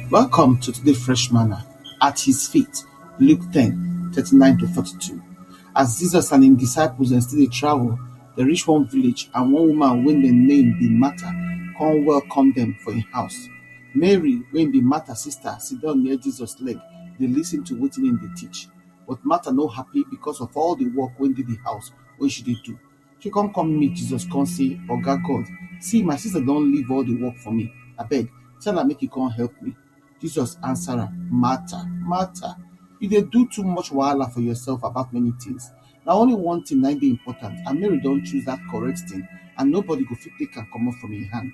Welcome to today's fresh manna at his feet, Luke 10:39 to 42. As Jesus and his disciples and still they travel, they reach one village and one woman when the name be Martha come welcome them for a house. Mary, when be Martha sister, sit down near Jesus' leg, they listen to what him they teach. But Martha no happy because of all the work when did the house, what should they do? She come meet Jesus, come say, Oga God, see my sister don't leave all the work for me. I beg, tell her make he come help me. Jesus answered her, Martha, Martha, you dey do too much wahala for yourself about many things. Na only one thing na dey important, and Mary don choose that correct thing, and nobody go fit take am comot from im hand.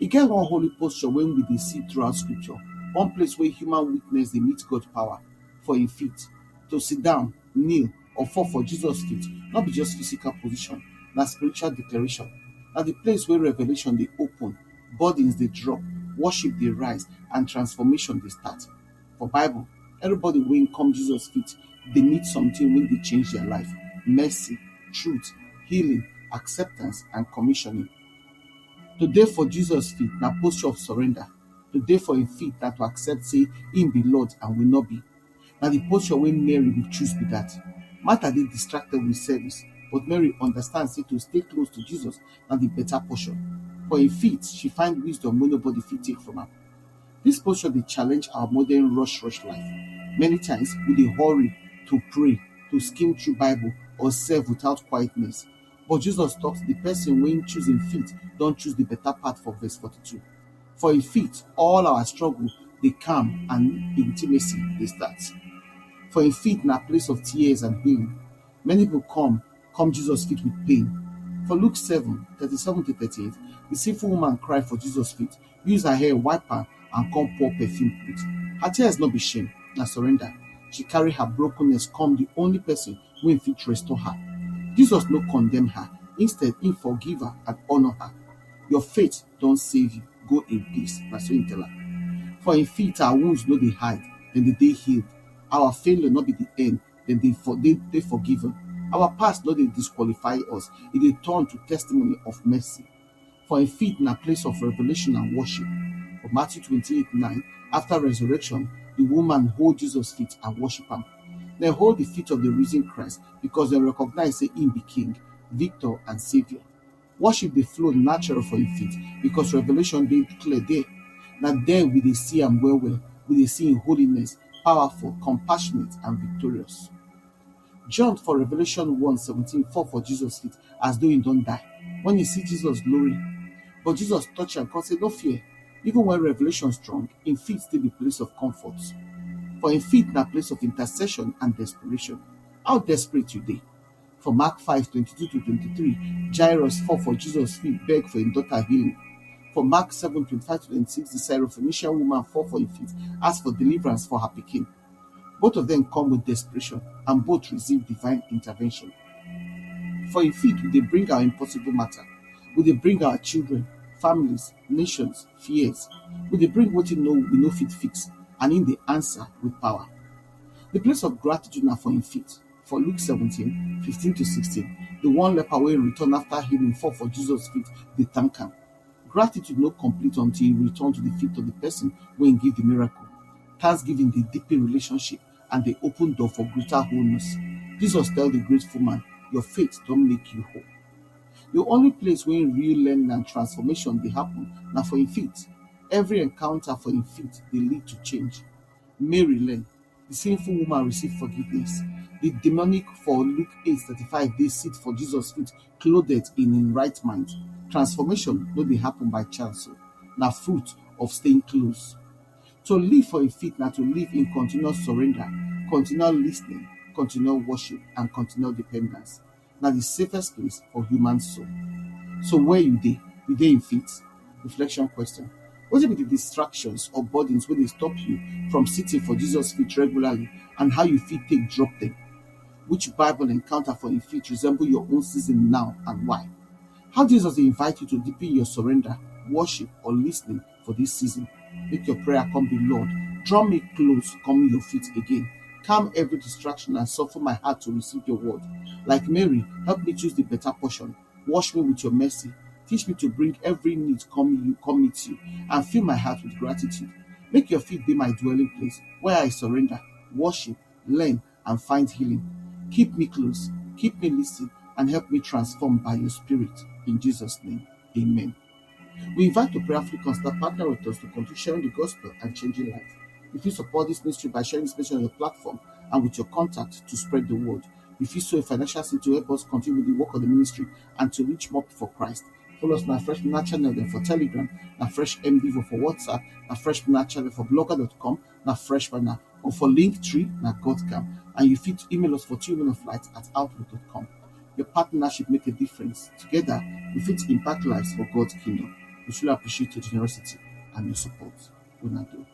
E get one holy posture wey we dey see throughout scripture, one place where human weakness dey meet God power for im feet. To sit down, kneel, or fall for Jesus' feet, not be just physical position, na spiritual declaration. Na the place where revelation dey open, burdens dey drop, worship dey rise, and transformation dey start. For Bible, everybody wey come Jesus' feet dey need something wey dey change their life: mercy, truth, healing, acceptance, and commissioning. To dey for Jesus' feet na posture of surrender. To dey for im feet na to accept say im be Lord and will not be. Na the posture wey Mary will choose be that. Martha dey distracted with service, but Mary understands say to stay close to Jesus na the better portion. For im feet, she find wisdom wey nobody fit take from am. This posture dey challenge our modern rush life. Many times we dey hurry to pray, to skim through Bible, or serve without quietness. But Jesus talks the person wey choose im feet don choose the better part for verse 42. For im feet, all our struggle dey calm and intimacy dey start. For im feet na place of tears and healing. Many people come Jesus' feet with pain. For Luke 7:37 to 38, the sinful woman cried for Jesus' feet, use her hair, wipe her, and come pour perfume with. Her tears no be shame, na surrender. She carry her brokenness come the only person wey fit restore her. Jesus no condemn her. Instead, he forgive her and honor her. Your faith don save you. Go in peace. Na so he tell her. For im feet, our wounds no dey hide, dem dey healed. Our failure no be the end, dem dey forgiven. Our past no dey disqualify us, e dey turn to testimony of mercy. For im feet na place of revelation and worship. For Matthew 28:9, after resurrection, the woman hold Jesus' feet and worship am. Dem hold the feet of the risen Christ because dem recognize say im be King, Victor, and Savior. Worship dey flow natural for im feet because revelation dey clear there. Na there we dey see am well. We dey see im holiness, powerful, compassionate, and victorious. John for Revelation 1:17 fall for Jesus' feet as though he don die. When he see Jesus' glory, but Jesus touch am and say, no fear. Even when revelation strong, im feet still be place of comfort. For im feet na place of intercession and desperation. How desperate you dey? For Mark 5:22 to 23, Jairus fall for Jesus' feet, beg for im daughter healing. For Mark 7:25 to 26, the Syrophoenician woman fall for im feet, ask for deliverance for her pikin. Both of them come with desperation, and both receive divine intervention. For im feet, we dey bring our impossible matter. We dey bring our children, families, nations, fears. We dey bring wetin we no fit fix, and im dey answer with power. The place of gratitude na for im feet. For Luke 17:15 to 16, the one leper wey return after healing fall for Jesus' feet dey thank am. Gratitude no complete until e return to the feet of the person wey give the miracle. Thanksgiving dey deepen relationship and dey open door for greater wholeness. Jesus tell the grateful man, your faith don make you whole. The only place where real learning and transformation dey happen na for im feet. Every encounter for im feet dey lead to change. Mary learn. The sinful woman receive forgiveness. The demonic for Luke 8:35 dey sit for Jesus' feet, clothed in im right mind. Transformation no dey happen by chance, na fruit of staying close. To live for im feet na to live in continual surrender, continual listening, continual worship, and continual dependence. Na the safest place for human soul. So where you dey? You dey im feet? Reflection question. Wetin be the distractions or burdens wey dey stop you from sitting for Jesus' feet regularly, and how you fit take drop them? Which Bible encounter for im feet resemble your own season now, and why? How Jesus dey invite you to deepen your surrender, worship, or listening for this season? Make your prayer come be, Lord, draw me close, come your feet again. Calm every distraction and soften my heart to receive your word. Like Mary, help me choose the better portion. Wash me with your mercy. Teach me to bring every need come meet you, and fill my heart with gratitude. Make your feet be my dwelling place, where I surrender, worship, learn, and find healing. Keep me close, keep me listening, and help me transform by your Spirit. In Jesus' name, amen. We invite to prayerfully consider partner with us to continue sharing the gospel and changing lives. If you support this ministry by sharing this message on your platform and with your contact to spread the word, if you sow a financial seed to help us continue with the work of the ministry and to reach more people for Christ, follow us on our Fresh Manna channel then for Telegram, our Fresh MDivo for WhatsApp, our Fresh Manna channel for blogger.com, our Fresh Manna, or for Linktree, na Godcam. And you fit email us for 2minuteflight at outlook.com. Your partnership make a difference. Together, we fit impact lives for God's kingdom. We truly appreciate your generosity and your support. Una do.